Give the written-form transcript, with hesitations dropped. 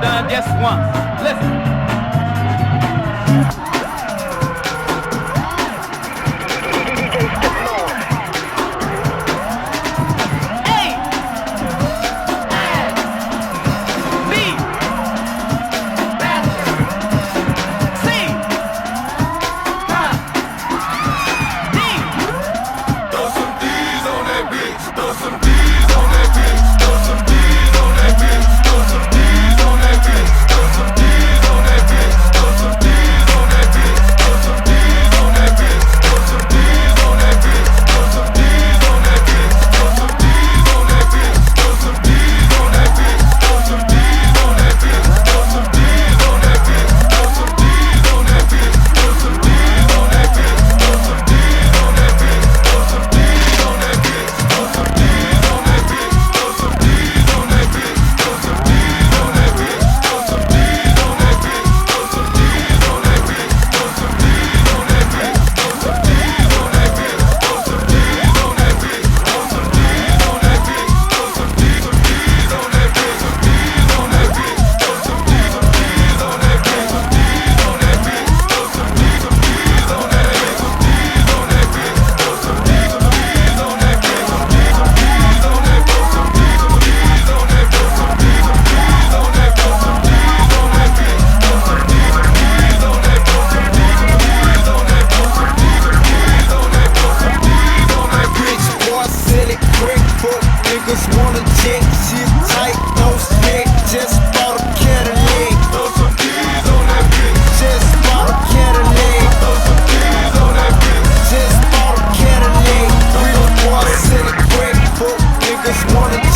done just once. Listen. Niggas wanna check, shit tight, no stick. Just bought a Cadillac. Throw some keys on that bitch. Just bought a Cadillac. Throw some keys on that bitch. Just bought a Cadillac. Real boy, city, brick, book. Niggas wanna